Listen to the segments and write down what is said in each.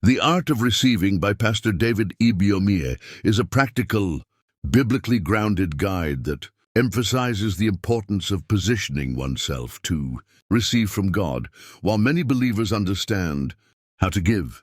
The Art of Receiving by Pastor David Ibiyeomie is a practical, biblically grounded guide that emphasizes the importance of positioning oneself to receive from God. While many believers understand how to give,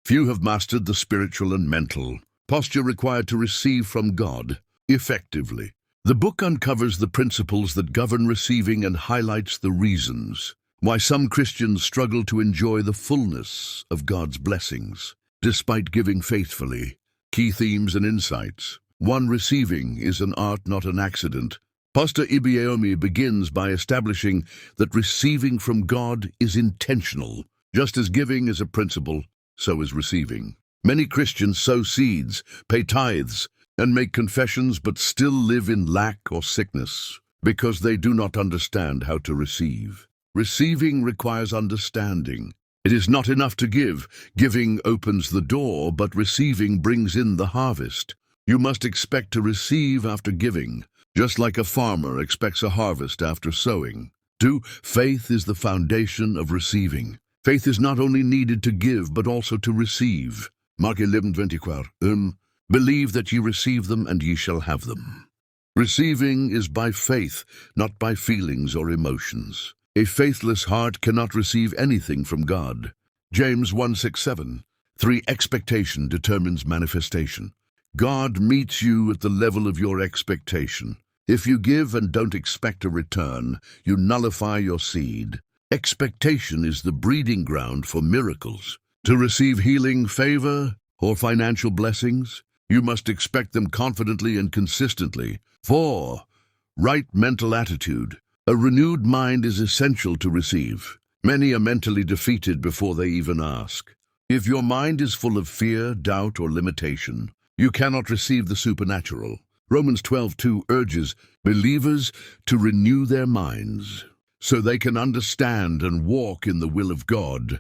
few have mastered the spiritual and mental posture required to receive from God effectively. The book uncovers the principles that govern receiving and highlights the reasons why some Christians struggle to enjoy the fullness of God's blessings, despite giving faithfully. Key themes and insights. 1. Receiving is an art, not an accident. Pastor Ibiyeomie begins by establishing that receiving from God is intentional. Just as giving is a principle, so is receiving. Many Christians sow seeds, pay tithes, and make confessions but still live in lack or sickness because they do not understand how to receive. Receiving requires understanding. It is not enough to give. Giving opens the door, but receiving brings in the harvest. You must expect to receive after giving, just like a farmer expects a harvest after sowing. 2. Faith is the foundation of receiving. Faith is not only needed to give, but also to receive. Mark 11:24. Believe that ye receive them, and ye shall have them. Receiving is by faith, not by feelings or emotions. A faithless heart cannot receive anything from God. James 1:6-7. 3. Expectation determines manifestation. God meets you at the level of your expectation. If you give and don't expect a return, you nullify your seed. Expectation is the breeding ground for miracles. To receive healing, favor, or financial blessings, you must expect them confidently and consistently. 4. Right mental attitude. A renewed mind is essential to receive. Many are mentally defeated before they even ask. If your mind is full of fear, doubt, or limitation, you cannot receive the supernatural. Romans 12:2 urges believers to renew their minds so they can understand and walk in the will of God.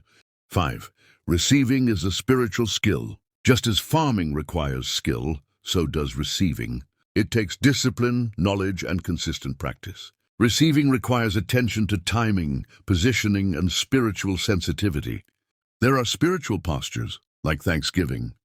5. Receiving is a spiritual skill. Just as farming requires skill, so does receiving. It takes discipline, knowledge, and consistent practice. Receiving requires attention to timing, positioning, and spiritual sensitivity. There are spiritual postures, like thanksgiving,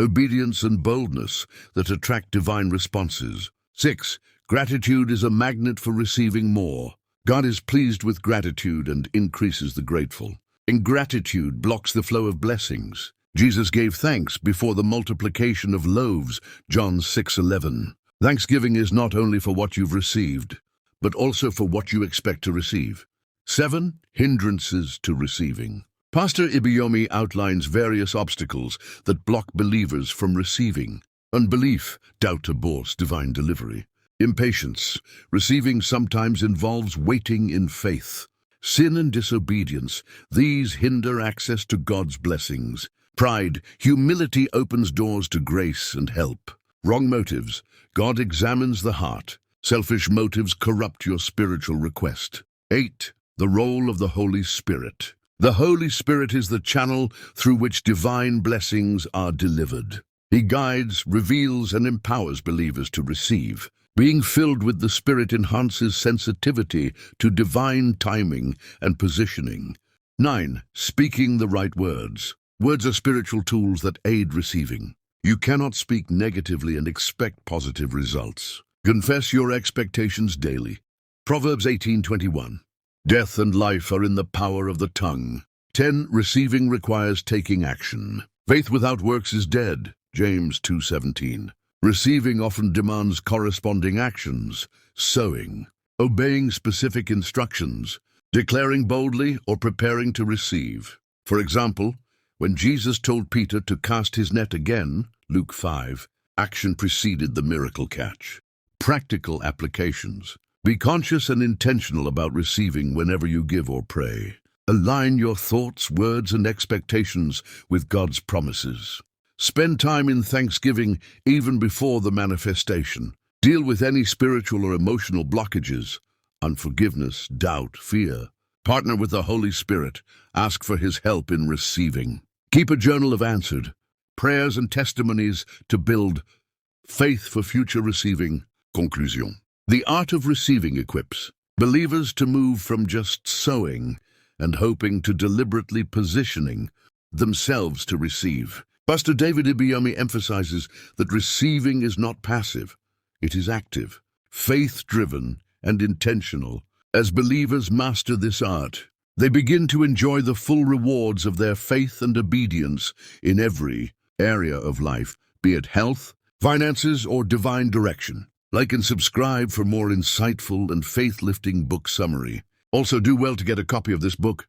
obedience, and boldness, that attract divine responses. 6. Gratitude is a magnet for receiving more. God is pleased with gratitude and increases the grateful. Ingratitude blocks the flow of blessings. Jesus gave thanks before the multiplication of loaves, John 6:11. Thanksgiving is not only for what you've received, but also for what you expect to receive. 7. Hindrances to receiving. Pastor Ibiyeomie outlines various obstacles that block believers from receiving. Unbelief, doubt aborts divine delivery. Impatience, receiving sometimes involves waiting in faith. Sin and disobedience, these hinder access to God's blessings. Pride, humility opens doors to grace and help. Wrong motives, God examines the heart. Selfish motives corrupt your spiritual request. 8. The role of the Holy Spirit. The Holy Spirit is the channel through which divine blessings are delivered. He guides, reveals, and empowers believers to receive. Being filled with the Spirit enhances sensitivity to divine timing and positioning. 9. Speaking the right words. Words are spiritual tools that aid receiving. You cannot speak negatively and expect positive results. Confess your expectations daily. Proverbs 18:21. Death and life are in the power of the tongue. 10. Receiving requires taking action. Faith without works is dead. James 2:17. Receiving often demands corresponding actions. Sowing, obeying specific instructions, declaring boldly, or preparing to receive. For example, when Jesus told Peter to cast his net again, Luke 5, action preceded the miracle catch. Practical applications. Be conscious and intentional about receiving whenever you give or pray. Align your thoughts, words, and expectations with God's promises. Spend time in thanksgiving even before the manifestation. Deal with any spiritual or emotional blockages, unforgiveness, doubt, fear. Partner with the Holy Spirit. Ask for His help in receiving. Keep a journal of answered prayers and testimonies to build faith for future receiving. Conclusion. The art of receiving equips believers to move from just sowing and hoping to deliberately positioning themselves to receive. Pastor David Ibiyeomie emphasizes that receiving is not passive, it is active, faith-driven, and intentional. As believers master this art, they begin to enjoy the full rewards of their faith and obedience in every area of life, be it health, finances, or divine direction. Like and subscribe for more insightful and faith-lifting book summary. Also, do well to get a copy of this book.